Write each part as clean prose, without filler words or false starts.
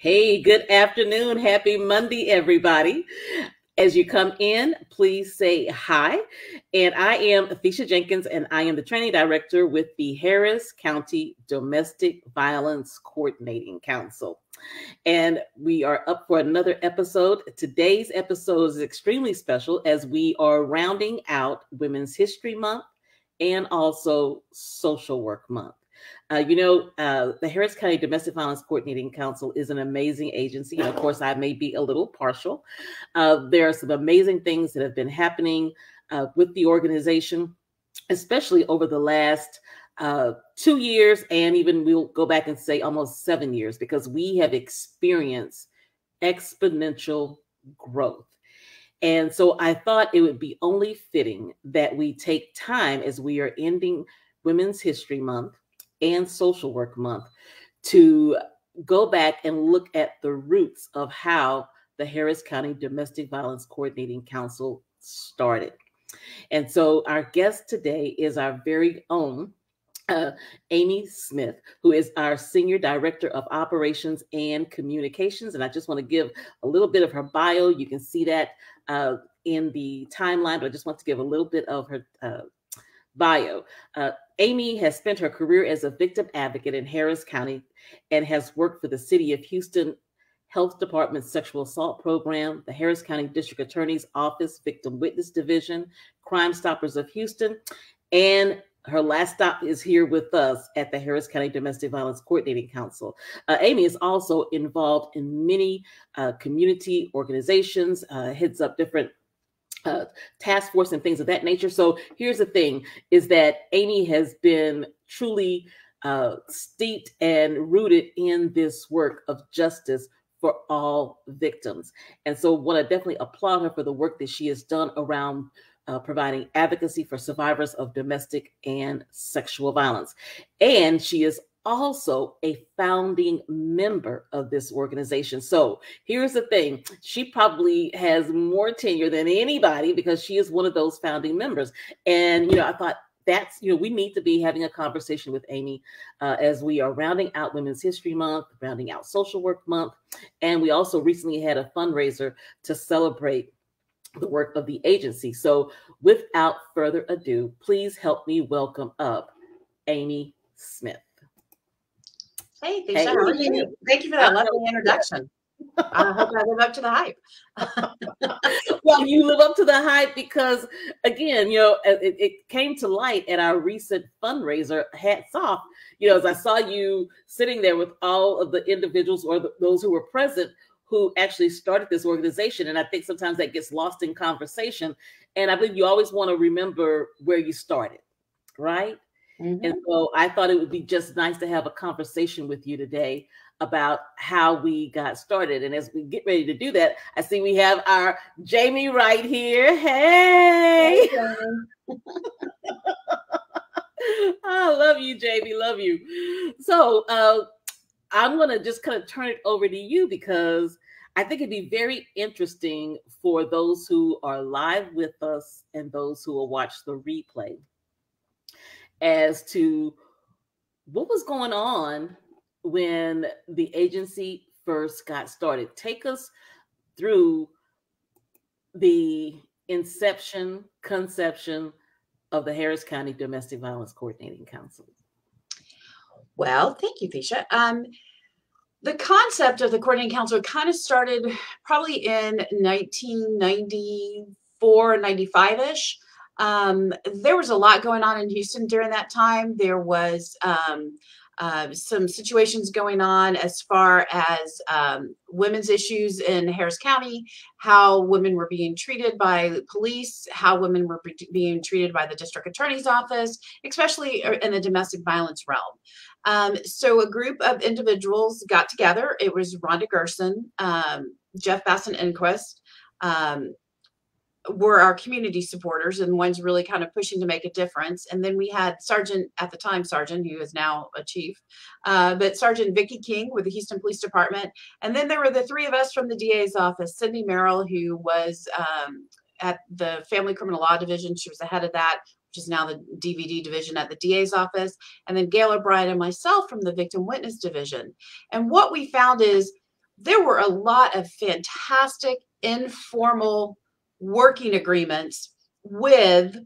Hey, good afternoon. Happy Monday, everybody. As you come in, please say hi. And I am Athesha Jenkins, and I am the training director with the Harris County Domestic Violence Coordinating Council. And we are up for another episode. Today's episode is extremely special as we are rounding out Women's History Month and also Social Work Month. The Harris County Domestic Violence Coordinating Council is an amazing agency. And of course, I may be a little partial. There are some amazing things that have been happening with the organization, especially over the last 2 years, and even we'll go back and say almost 7 years, because we have experienced exponential growth. And so I thought it would be only fitting that we take time as we are ending Women's History Month and Social Work Month to go back and look at the roots of how the Harris County Domestic Violence Coordinating Council started. And so our guest today is our very own Amy Smith, who is our Senior Director of Operations and Communications. And I just want to give a little bit of her bio. You can see that in the timeline, but I just want to give a little bit of her bio. Amy has spent her career as a victim advocate in Harris County and has worked for the City of Houston Health Department's Sexual Assault Program, the Harris County District Attorney's Office Victim Witness Division, Crime Stoppers of Houston, and her last stop is here with us at the Harris County Domestic Violence Coordinating Council. Amy is also involved in many community organizations, heads up different task force and things of that nature. So here's the thing, is that Amy has been truly steeped and rooted in this work of justice for all victims. And so want to definitely applaud her for the work that she has done around providing advocacy for survivors of domestic and sexual violence. And she is also a founding member of this organization. So here's the thing. She probably has more tenure than anybody because she is one of those founding members. And, I thought that's, we need to be having a conversation with Amy as we are rounding out Women's History Month, rounding out Social Work Month. And we also recently had a fundraiser to celebrate the work of the agency. So without further ado, please help me welcome up Amy Smith. Hey, Thisha, how are you? Thank you for that lovely introduction. I hope I live up to the hype. Well, you live up to the hype because, again, it came to light at our recent fundraiser, Hats Off, as I saw you sitting there with all of the individuals or those who were present who actually started this organization. And I think sometimes that gets lost in conversation. And I believe you always want to remember where you started, right? Mm-hmm. And so I thought it would be just nice to have a conversation with you today about how we got started. And as we get ready to do that, I see we have our Jamie right here. Hey! I love you, Jamie. Love you. So I'm going to just kind of turn it over to you because I think it'd be very interesting for those who are live with us and those who will watch the replay as to what was going on when the agency first got started. Take us through the conception of the Harris County Domestic Violence Coordinating Council. Well, thank you, Thisha. The concept of the Coordinating Council kind of started probably in 1994, 95-ish. There was a lot going on in Houston during that time. There was some situations going on as far as women's issues in Harris County, how women were being treated by police, how women were being treated by the district attorney's office, especially in the domestic violence realm. So a group of individuals got together. It was Rhonda Gerson, Jeff Basson-Enquist, were our community supporters and ones really kind of pushing to make a difference. And then we had Sergeant, at the time, Sergeant, who is now a chief, but Sergeant Vicki King with the Houston Police Department. And then there were the three of us from the DA's office, Sydney Merrill, who was at the Family Criminal Law Division. She was the head of that, which is now the DVD division at the DA's office. And then Gail O'Brien and myself from the Victim Witness Division. And what we found is there were a lot of fantastic informal working agreements with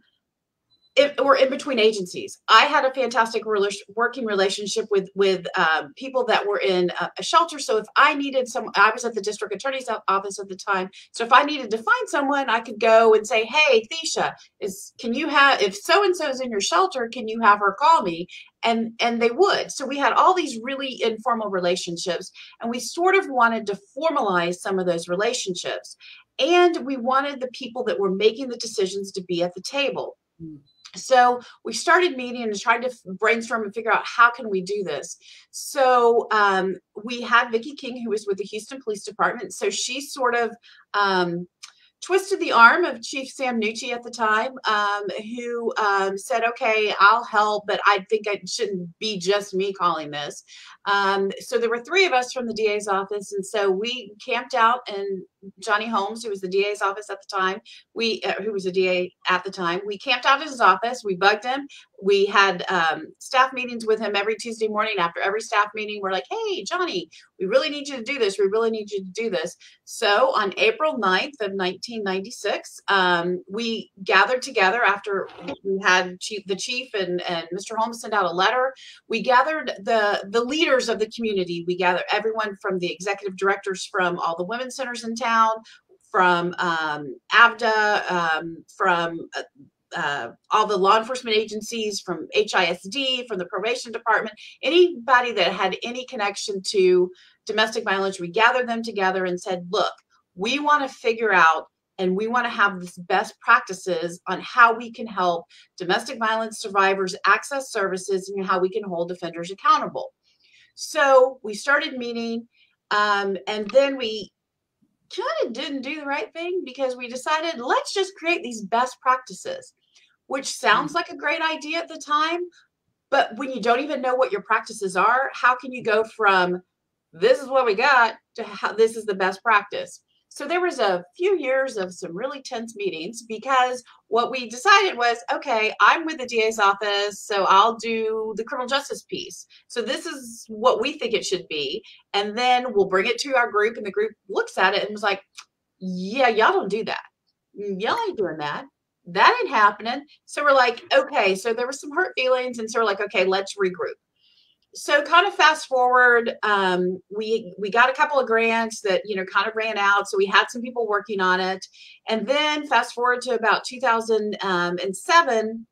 or in between agencies. I had a fantastic working relationship with people that were in a shelter. So if I needed I was at the district attorney's office at the time. So if I needed to find someone, I could go and say, "Hey, Thisha, if so and so is in your shelter, can you have her call me?" And they would. So we had all these really informal relationships, and we sort of wanted to formalize some of those relationships. And we wanted the people that were making the decisions to be at the table. So we started meeting and tried to brainstorm and figure out how can we do this. So we had Vicki King, who was with the Houston Police Department. So she sort of twisted the arm of Chief Sam Nucci at the time, who said, "Okay, I'll help, but I think it shouldn't be just me calling this." So there were 3 of us from the DA's office, and so we camped out, and Johnny Holmes, who was the DA's office at the time, who was a DA at the time, we camped out at his office. We bugged him. We had staff meetings with him every Tuesday morning. After every staff meeting, we're like, "Hey, Johnny, we really need you to do this. We really need you to do this." So on April 9th of 1996, we gathered together after we had the chief and Mr. Holmes send out a letter. We gathered the leaders of the community. We gathered everyone from the executive directors from all the women's centers in town, from AVDA, from all the law enforcement agencies, from HISD, from the probation department, anybody that had any connection to domestic violence. We gathered them together and said, "Look, we want to figure out and we want to have this best practices on how we can help domestic violence survivors access services and how we can hold offenders accountable." So we started meeting, and then we kind of didn't do the right thing because we decided, let's just create these best practices, which sounds like a great idea at the time. But when you don't even know what your practices are, how can you go from this is what we got to how this is the best practice? So there was a few years of some really tense meetings because what we decided was, okay, I'm with the DA's office, so I'll do the criminal justice piece. So this is what we think it should be. And then we'll bring it to our group, and the group looks at it and was like, "Yeah, y'all don't do that. Y'all ain't doing that. That ain't happening." So we're like, okay, so there was some hurt feelings. And so we're like, okay, let's regroup. So kind of fast forward, we got a couple of grants that, kind of ran out. So we had some people working on it. And then fast forward to about 2007,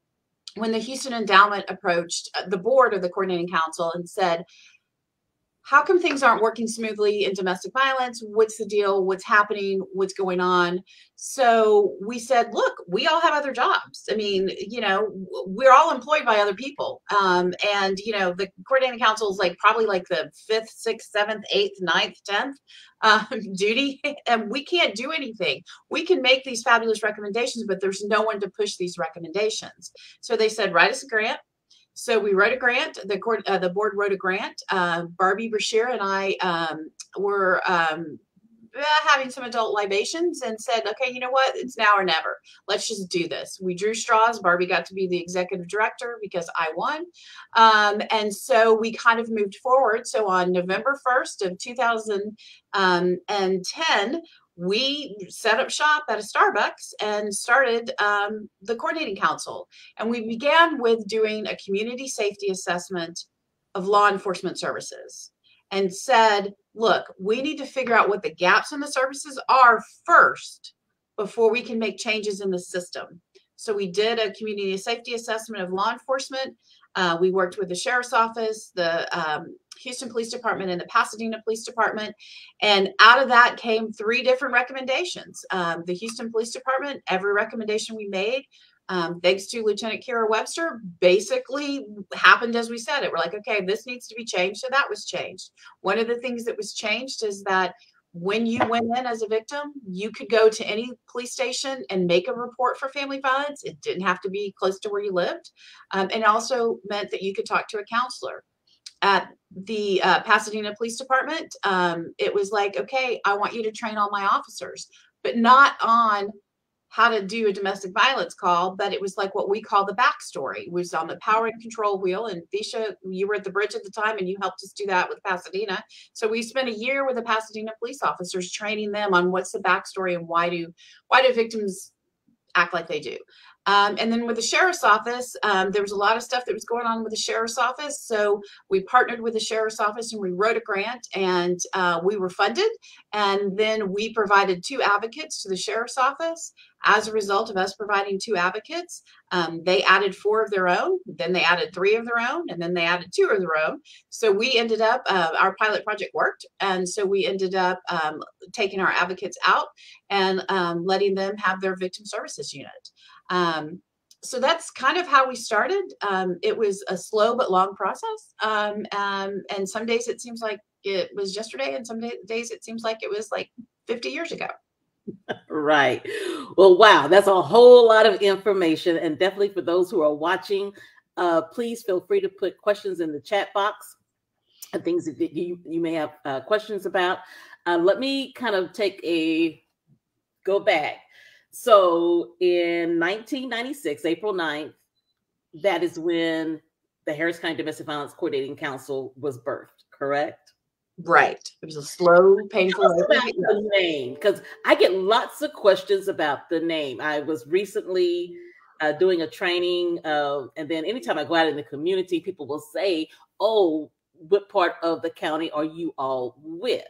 when the Houston Endowment approached the board of the coordinating council and said, "How come things aren't working smoothly in domestic violence? What's the deal? What's happening? What's going on?" So we said, "Look, we all have other jobs. I mean, we're all employed by other people. And, the coordinating council is probably the 5th, 6th, 7th, 8th, 9th, 10th duty. And we can't do anything. We can make these fabulous recommendations, but there's no one to push these recommendations." So they said, "Write us a grant." So we wrote a grant. The board wrote a grant. Barbie Brashear and I were having some adult libations and said, "Okay, you know what? It's now or never. Let's just do this." We drew straws. Barbie got to be the executive director because I won. And so we kind of moved forward. So on November 1st of 2010, we set up shop at a Starbucks and started the coordinating council. And we began with doing a community safety assessment of law enforcement services and said, "Look, we need to figure out what the gaps in the services are first before we can make changes in the system." So we did a community safety assessment of law enforcement. We worked with the sheriff's office, the Houston Police Department, and the Pasadena Police Department. And out of that came 3 different recommendations. The Houston Police Department, every recommendation we made, thanks to Lieutenant Kira Webster, basically happened as we said it. We're like, okay, this needs to be changed. So that was changed. One of the things that was changed is that when you went in as a victim, you could go to any police station and make a report for family violence. It didn't have to be close to where you lived. And it also meant that you could talk to a counselor. At the Pasadena Police Department, it was like, okay, I want you to train all my officers, but not on how to do a domestic violence call, but it was like what we call the backstory. It was on the power and control wheel. And Thisha, you were at the bridge at the time, and you helped us do that with Pasadena. So we spent a year with the Pasadena police officers training them on what's the backstory and why do victims act like they do. And then with the sheriff's office, there was a lot of stuff that was going on with the sheriff's office. So we partnered with the sheriff's office and we wrote a grant, and we were funded. And then we provided 2 advocates to the sheriff's office. As a result of us providing 2 advocates, they added 4 of their own, then they added 3 of their own, and then they added 2 of their own. So we ended up, our pilot project worked. And so we ended up taking our advocates out and letting them have their victim services unit. So that's kind of how we started. It was a slow but long process. And some days it seems like it was yesterday, and some days it seems like it was like 50 years ago. Right. Well, wow, that's a whole lot of information. And definitely for those who are watching, please feel free to put questions in the chat box and things that you may have questions about. Let me kind of go back. So in 1996, April 9th, that is when the Harris County Domestic Violence Coordinating Council was birthed, correct? Right. It was a slow, painful the name, because I get lots of questions about the name. I was recently doing a training, and then anytime I go out in the community, people will say, "Oh, what part of the county are you all with?"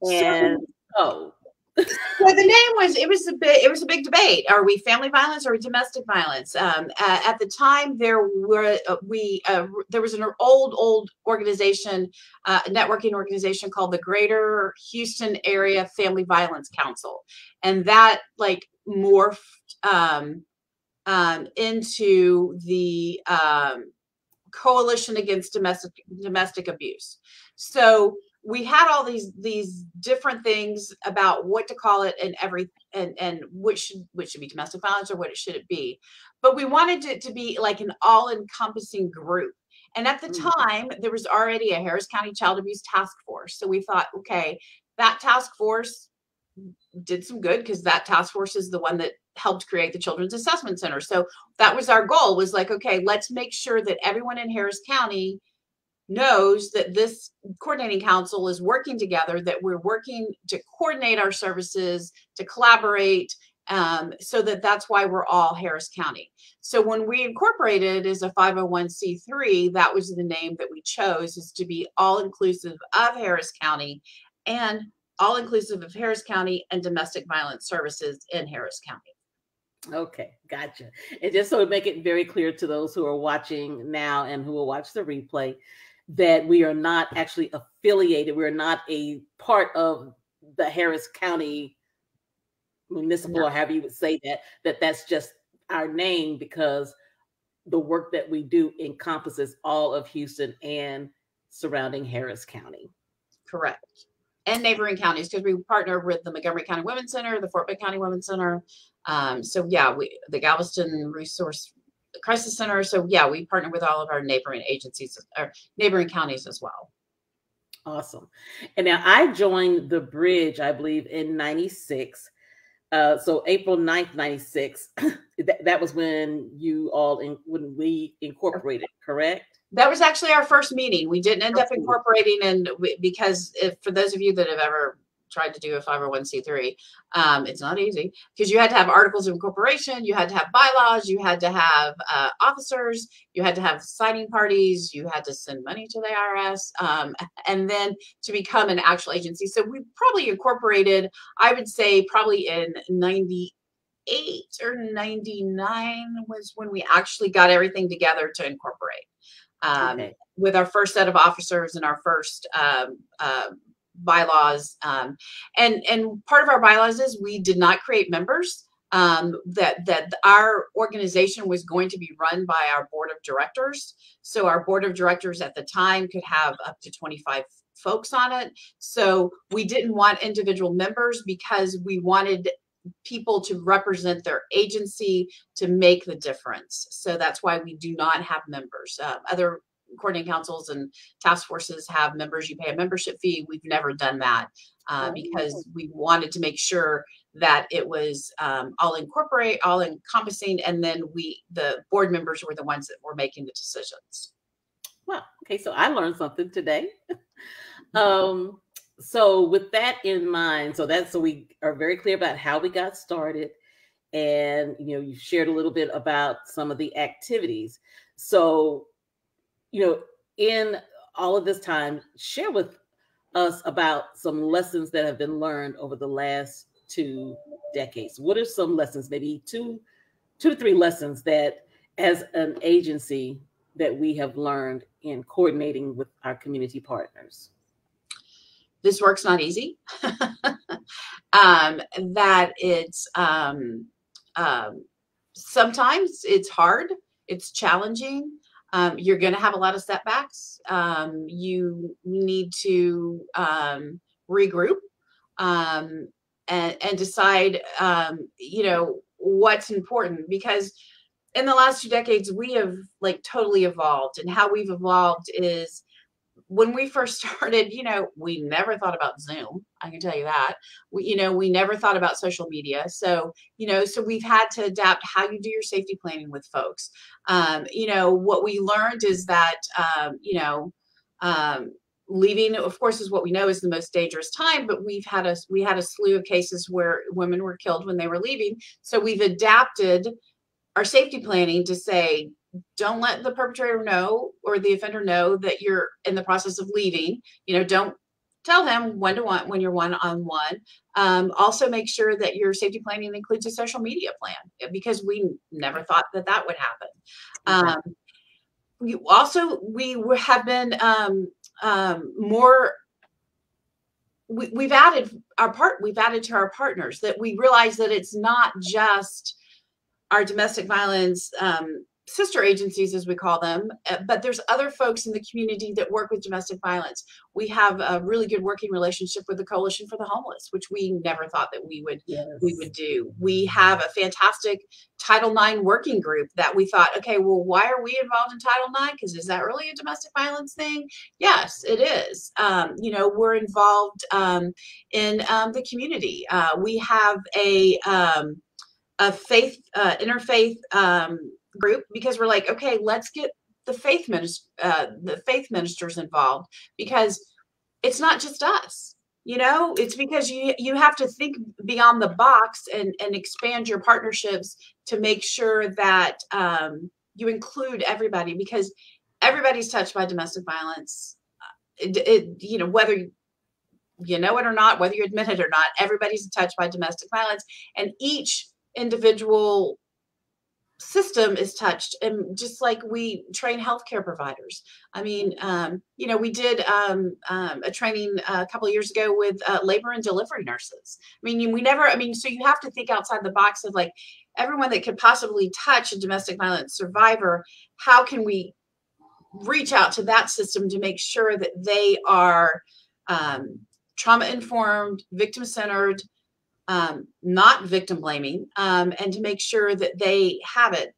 And well, the name it was a big debate. Are we family violence or domestic violence? At the time, there was an old organization, networking organization called the Greater Houston Area Family Violence Council, and that like morphed into the Coalition Against Domestic Abuse. So we had all these different things about what to call it and which should be domestic violence or what it should it be. But we wanted it to be like an all-encompassing group. And at the time, there was already a Harris County Child Abuse Task Force. So we thought, okay, that task force did some good because that task force is the one that helped create the Children's Assessment Center. So that was our goal, was like, okay, let's make sure that everyone in Harris County knows that this coordinating council is working together, that we're working to coordinate our services, to collaborate, so that's why we're all Harris County. So when we incorporated as a 501c3, that was the name that we chose, is to be all-inclusive of Harris County and all-inclusive of Harris County and domestic violence services in Harris County. Okay, gotcha. And just so to make it very clear to those who are watching now and who will watch the replay, that we are not actually affiliated. We're not a part of the Harris County Municipal, or however you would say that's just our name, because the work that we do encompasses all of Houston and surrounding Harris County. Correct. And neighboring counties, because we partner with the Montgomery County Women's Center, the Fort Bend County Women's Center. So yeah, the Galveston Resource Crisis Center. So yeah, we partner with all of our neighboring agencies, or neighboring counties as well. Awesome. And now I joined the bridge, I believe, in 96. So April 9th, 96, that was when when we incorporated, correct? That was actually our first meeting. We didn't end up incorporating, because for those of you that have ever tried to do a 501c3, it's not easy, because you had to have articles of incorporation, you had to have bylaws, you had to have officers, you had to have signing parties, you had to send money to the IRS, and then to become an actual agency. So we probably incorporated, I would say probably in 98 or 99 was when we actually got everything together to incorporate. With our first set of officers and our first bylaws. And part of our bylaws is we did not create members, that our organization was going to be run by our board of directors. So our board of directors at the time could have up to 25 folks on it. So we didn't want individual members, because we wanted people to represent their agency to make the difference. So that's why we do not have members. Other coordinating councils and task forces have members. You pay a membership fee. We've never done that, because we wanted to make sure that it was all encompassing, and then the board members were the ones that were making the decisions. Wow. Okay, so I learned something today. So with that in mind, so we are very clear about how we got started, and you shared a little bit about some of the activities. So in all of this time, share with us about some lessons that have been learned over the last 2 decades. What are some lessons, maybe two to three lessons that as an agency that we have learned in coordinating with our community partners? This work's not easy. That it's sometimes it's hard, it's challenging. You're going to have a lot of setbacks. You need to regroup and decide, what's important, because in the last 2 decades, we have totally evolved. And how we've evolved is, when we first started, we never thought about Zoom. I can tell you that. We never thought about social media. So, so we've had to adapt how you do your safety planning with folks. What we learned is that, leaving, of course, is what we know is the most dangerous time, but we had a slew of cases where women were killed when they were leaving. So we've adapted our safety planning to say, don't let the perpetrator know or the offender know that you're in the process of leaving. Don't tell them when you're one-on-one. Also make sure that your safety planning includes a social media plan, because we never thought that would happen. We have been more. We've added to our partners, that we realize that it's not just our domestic violence sister agencies, as we call them, but there's other folks in the community that work with domestic violence. We have a really good working relationship with the Coalition for the Homeless, which we never thought that we would do. We have a fantastic Title IX working group that we thought, okay, well, why are we involved in Title IX? Because is that really a domestic violence thing? Yes, it is. We're involved in the community. We have a interfaith group, because we're like, okay, let's get the faith ministers involved, because it's not just us. It's because you have to think beyond the box and expand your partnerships to make sure that you include everybody, because everybody's touched by domestic violence. Whether you know it or not, whether you admit it or not, everybody's touched by domestic violence, and each individual system is touched. And just like we train healthcare providers, we did a training a couple of years ago with labor and delivery nurses. So you have to think outside the box of everyone that could possibly touch a domestic violence survivor. How can we reach out to that system to make sure that they are trauma informed, victim centered, not victim blaming, and to make sure that they have it,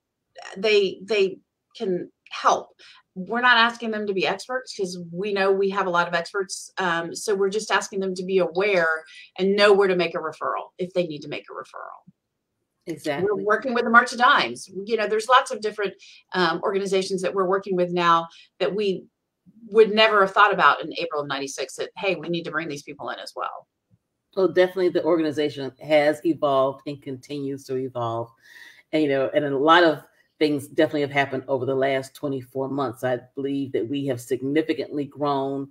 they can help. We're not asking them to be experts, because we know we have a lot of experts. So we're just asking them to be aware and know where to make a referral if they need to make a referral. Exactly. We're working with the March of Dimes. There's lots of different organizations that we're working with now that we would never have thought about in April of '96, that, hey, we need to bring these people in as well. Well, definitely the organization has evolved and continues to evolve. And, and a lot of things definitely have happened over the last 24 months. I believe that we have significantly grown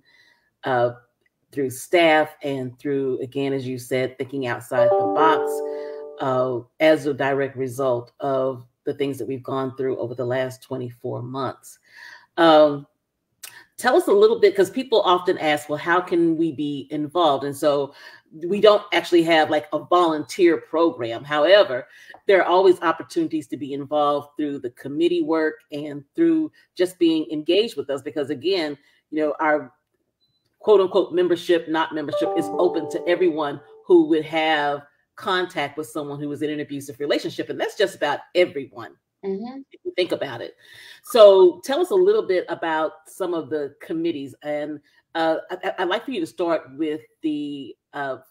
through staff and through, again, as you said, thinking outside the box as a direct result of the things that we've gone through over the last 24 months. Tell us a little bit, because people often ask, well, how can we be involved? And so we don't actually have a volunteer program. However, there are always opportunities to be involved through the committee work and through just being engaged with us, because again, our quote unquote membership, not membership, is open to everyone who would have contact with someone who was in an abusive relationship. And that's just about everyone. if you think about it. So tell us a little bit about some of the committees. And I'd like for you to start with the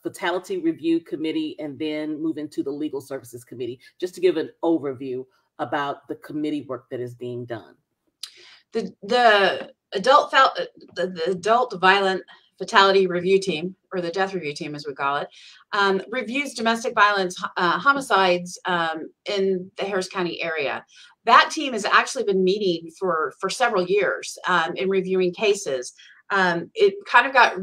Fatality Review Committee and then move into the Legal Services Committee, just to give an overview about the committee work that is being done. The Adult Violent Fatality Review Team, or the Death Review Team as we call it, reviews domestic violence homicides in the Harris County area. That team has actually been meeting for several years in reviewing cases. It kind of got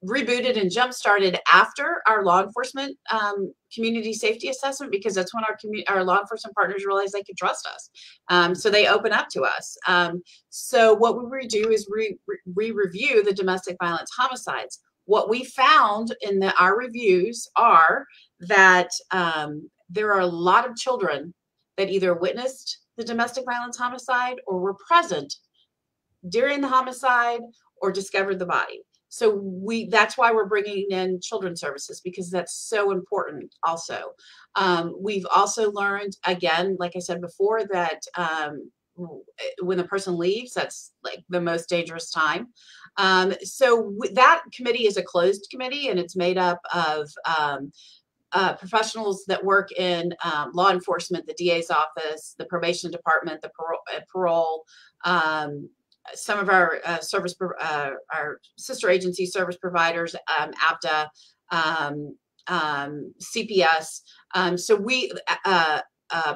rebooted and jump-started after our law enforcement community safety assessment, because that's when our law enforcement partners realized they could trust us. So they open up to us. So what we do is we review the domestic violence homicides. What we found in our reviews are that there are a lot of children that either witnessed the domestic violence homicide or were present during the homicide or discovered the body. So that's why we're bringing in children's services, because that's so important also. We've also learned, again, like I said before, that when the person leaves, that's like the most dangerous time. So that committee is a closed committee, and it's made up of professionals that work in law enforcement, the DA's office, the probation department, the parole, some of our our sister agency service providers, ABDA, CPS. So we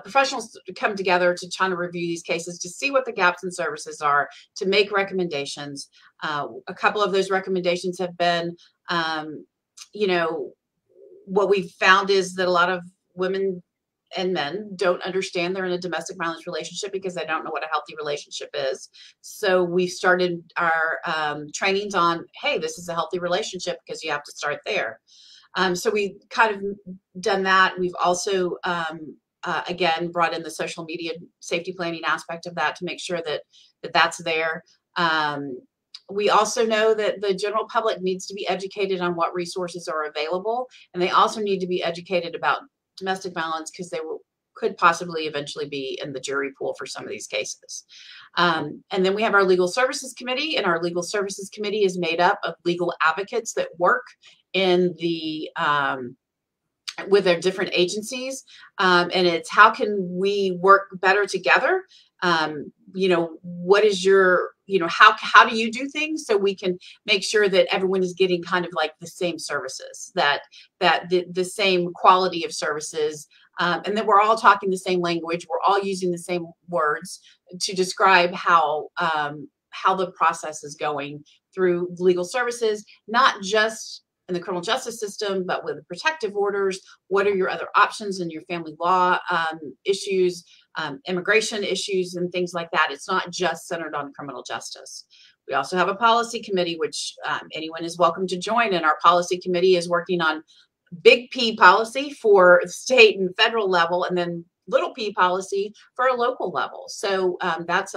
professionals come together to try to review these cases to see what the gaps in services are, to make recommendations. A couple of those recommendations have been, what we've found is that a lot of women and men don't understand they're in a domestic violence relationship because they don't know what a healthy relationship is. So we started our trainings on, hey, this is a healthy relationship, because you have to start there. So we kind of done that. We've also, again, brought in the social media safety planning aspect of that to make sure that that's there. We also know that the general public needs to be educated on what resources are available, and they also need to be educated about domestic violence, because they could possibly eventually be in the jury pool for some of these cases. And then we have our Legal Services Committee, and our Legal Services Committee is made up of legal advocates that work in the with their different agencies, and it's how can we work better together. What is your, how do you do things so we can make sure that everyone is getting kind of like the same services, that the same quality of services, and that we're all talking the same language, we're all using the same words to describe how the process is going through legal services, not just in the criminal justice system, but with protective orders. What are your other options in your family law issues, immigration issues, and things like that? It's not just centered on criminal justice. We also have a policy committee, which anyone is welcome to join. And our policy committee is working on big P policy for state and federal level, and then little p policy for a local level. So that's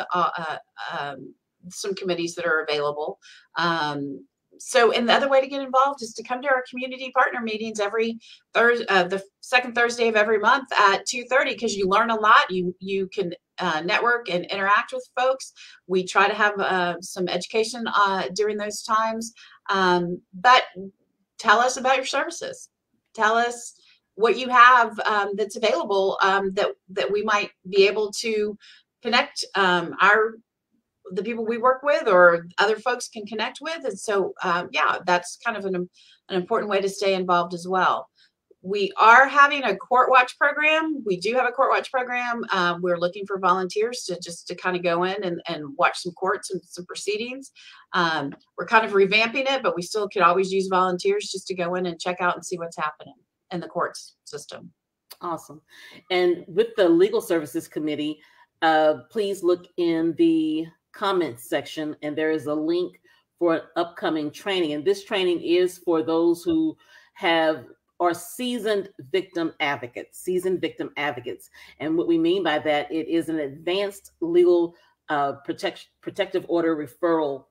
some committees that are available. So, and the other way to get involved is to come to our community partner meetings every Thursday, the second Thursday of every month at 2:30, because you learn a lot. You can network and interact with folks. We try to have some education during those times. But tell us about your services. Tell us what you have that's available, that we might be able to connect the people we work with, or other folks can connect with. And so, yeah, that's kind of an important way to stay involved as well. We are having a court watch program. We do have a court watch program. We're looking for volunteers to kind of go in and watch some courts and some proceedings. We're kind of revamping it, but we still could always use volunteers just to go in and check out and see what's happening in the courts system. Awesome. And with the Legal Services Committee, please look in the comments section, and there is a link for an upcoming training. And this training is for those who are seasoned victim advocates. And what we mean by that, it is an advanced legal protective order referral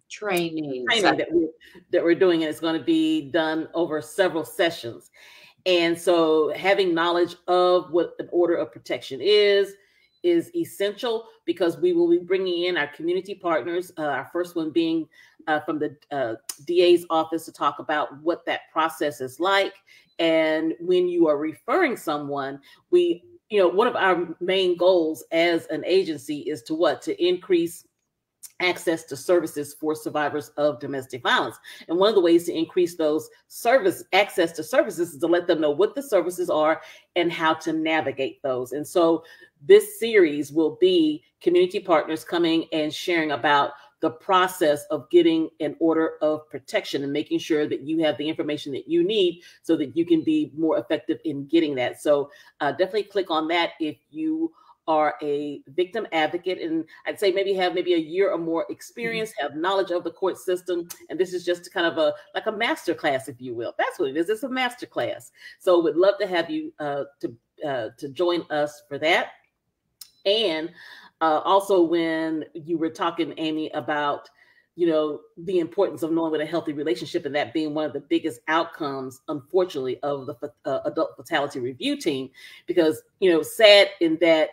training that we're doing, and it's going to be done over several sessions. And so having knowledge of what an order of protection is essential, because we will be bringing in our community partners, our first one being from the DA's office, to talk about what that process is like. And when you are referring someone, one of our main goals as an agency is to increase access to services for survivors of domestic violence. And one of the ways to increase those access to services is to let them know what the services are and how to navigate those. And so this series will be community partners coming and sharing about the process of getting an order of protection and making sure that you have the information that you need so that you can be more effective in getting that. So definitely click on that if you are a victim advocate, and I'd say maybe have a year or more experience, have knowledge of the court system. And this is just kind of like a master class, if you will. That's what it is. It's a master class. So we'd love to have you to join us for that. And also, when you were talking, Amy, about the importance of knowing what a healthy relationship, and that being one of the biggest outcomes, unfortunately, of the adult fatality review team, because sad in that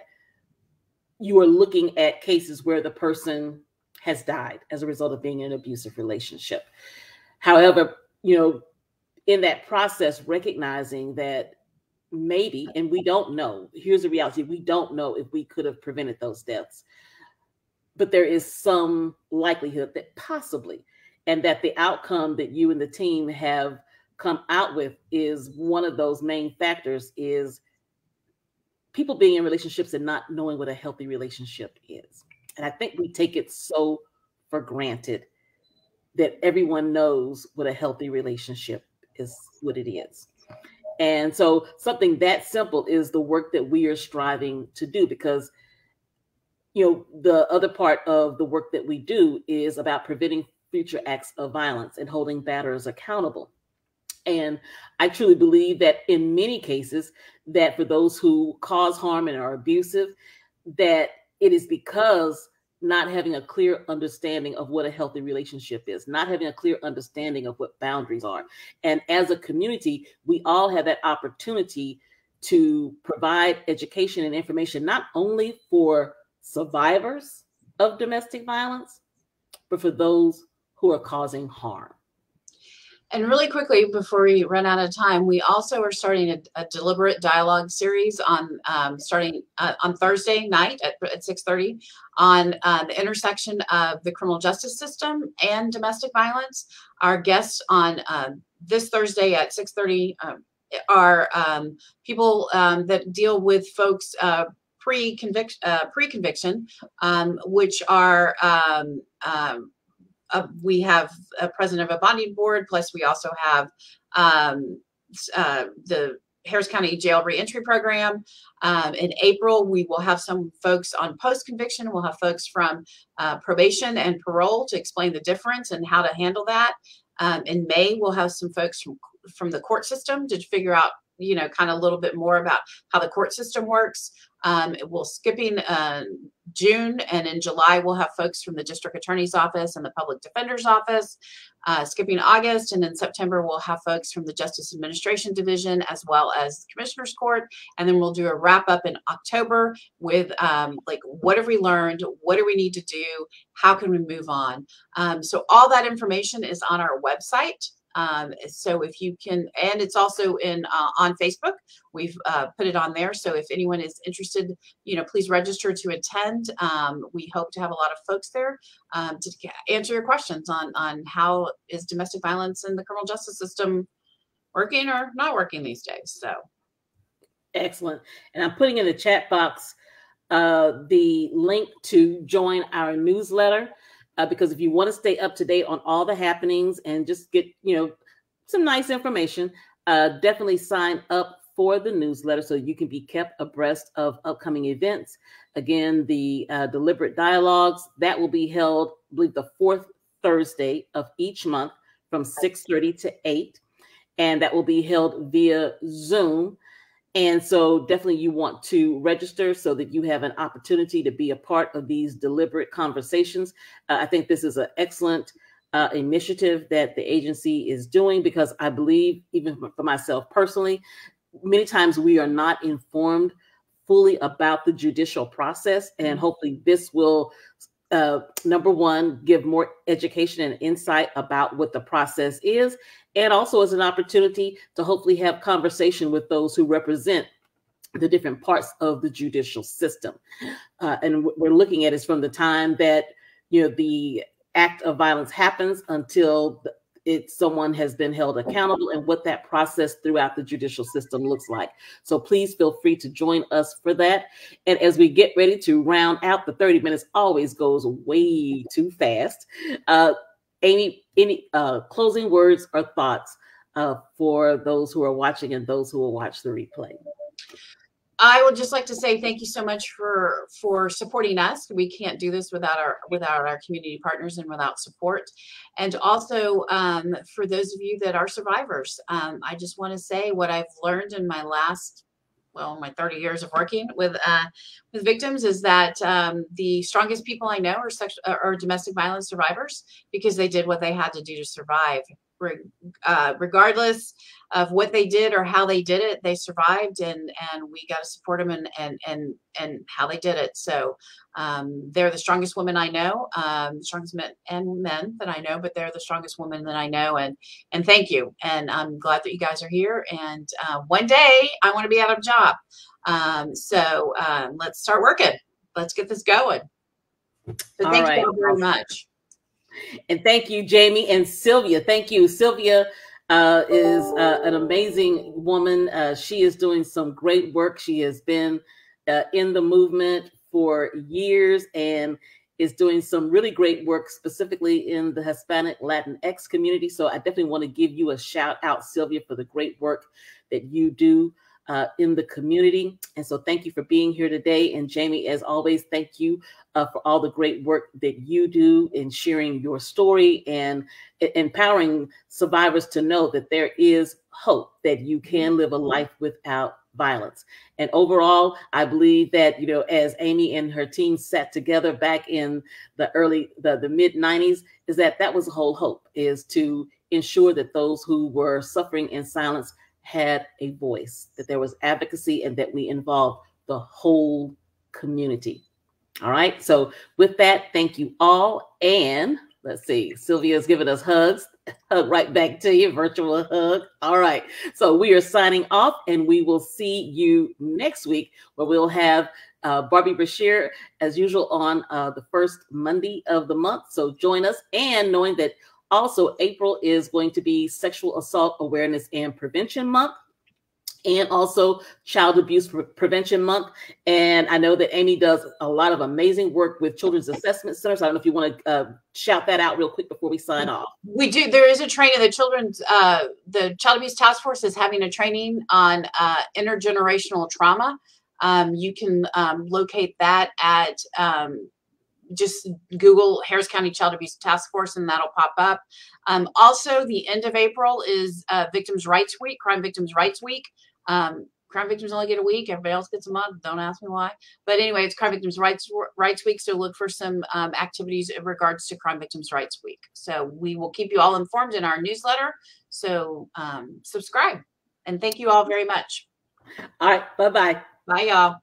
you are looking at cases where the person has died as a result of being in an abusive relationship. However, in that process, recognizing that maybe, and we don't know, here's the reality, we don't know if we could have prevented those deaths, but there is some likelihood that possibly, and that the outcome that you and the team have come out with is one of those main factors, is people being in relationships and not knowing what a healthy relationship is. And I think we take it so for granted that everyone knows what a healthy relationship is, what it is. And so something that simple is the work that we are striving to do, because the other part of the work that we do is about preventing future acts of violence and holding batterers accountable. And I truly believe that in many cases, that for those who cause harm and are abusive, that it is because not having a clear understanding of what a healthy relationship is, not having a clear understanding of what boundaries are. And as a community, we all have that opportunity to provide education and information, not only for survivors of domestic violence, but for those who are causing harm. And really quickly, before we run out of time, we also are starting a deliberate dialogue series on starting on Thursday night at 6:30 on the intersection of the criminal justice system and domestic violence. Our guests on this Thursday at 6:30 are people that deal with folks pre-conviction, which are we have a president of a bonding board, plus we also have the Harris County Jail Reentry Program. In April, we will have some folks on post-conviction. We'll have folks from probation and parole to explain the difference and how to handle that. In May, we'll have some folks from the court system to figure out, kind of a little bit more about how the court system works. We'll skipping June, and in July we'll have folks from the district attorney's office and the public defender's office. Skipping August, and in September we'll have folks from the Justice Administration Division as well as the Commissioner's Court, and then we'll do a wrap up in October with like, what have we learned, what do we need to do, how can we move on. So all that information is on our website. So if you can, and it's also on Facebook, we've put it on there. So if anyone is interested, please register to attend. We hope to have a lot of folks there to answer your questions on how is domestic violence in the criminal justice system working or not working these days. So excellent. And I'm putting in the chat box the link to join our newsletter. Because if you want to stay up to date on all the happenings and just get, some nice information, definitely sign up for the newsletter so you can be kept abreast of upcoming events. Again, the deliberate dialogues, that will be held, I believe, the fourth Thursday of each month from 6:30 to 8. And that will be held via Zoom. And so definitely you want to register so that you have an opportunity to be a part of these deliberate conversations. I think this is an excellent initiative that the agency is doing, because I believe, even for myself personally, many times we are not informed fully about the judicial process, and hopefully this will, number one, give more education and insight about what the process is, and also as an opportunity to hopefully have conversation with those who represent the different parts of the judicial system. And what we're looking at is from the time that, the act of violence happens until someone has been held accountable, and what that process throughout the judicial system looks like. So please feel free to join us for that. And as we get ready to round out, the 30 minutes always goes way too fast. Amy, any closing words or thoughts for those who are watching and those who will watch the replay? I would just like to say thank you so much for supporting us. We can't do this without our community partners and without support. And also for those of you that are survivors, I just want to say what I've learned in my my 30 years of working with victims is that the strongest people I know are domestic violence survivors, because they did what they had to do to survive. Regardless of what they did or how they did it, they survived, and we got to support them and how they did it. So they're the strongest women I know, strongest men that I know, but they're the strongest women that I know. And thank you. And I'm glad that you guys are here. And one day I want to be out of a job. So let's start working. Let's get this going. So thank you all very much. And thank you, Jamie and Sylvia. Thank you. Sylvia is an amazing woman. She is doing some great work. She has been in the movement for years and is doing some really great work specifically in the Hispanic Latinx community. So I definitely want to give you a shout out, Sylvia, for the great work that you do in the community. And so thank you for being here today. And Jamie, as always, thank you for all the great work that you do in sharing your story and empowering survivors to know that there is hope, that you can live a life without violence. And overall, I believe that, as Amy and her team sat together back in the mid 90s, is that was the whole hope, is to ensure that those who were suffering in silence had a voice, that there was advocacy, and that we involved the whole community. All right. So with that, thank you all. And let's see, Sylvia's giving us hugs. Hug right back to you, virtual hug. All right. So we are signing off, and we will see you next week, where we'll have Barbie Bashir, as usual, on the first Monday of the month. So join us, and knowing that also April is going to be Sexual Assault Awareness and Prevention Month, and also Child Abuse Prevention Month. And I know that Amy does a lot of amazing work with Children's Assessment Centers. I don't know if you want to shout that out real quick before we sign off. We do. There is a training. The Child Abuse Task Force is having a training on intergenerational trauma. You can locate that at just Google Harris County Child Abuse Task Force, and that'll pop up. Also, the end of April is Victims' Rights Week, Crime Victims' Rights Week. Crime victims only get a week. Everybody else gets a month. Don't ask me why. But anyway, it's Crime Victims' Rights Week. So look for some activities in regards to Crime Victims' Rights Week. So we will keep you all informed in our newsletter. So subscribe. And thank you all very much. All right. Bye-bye. Bye, y'all.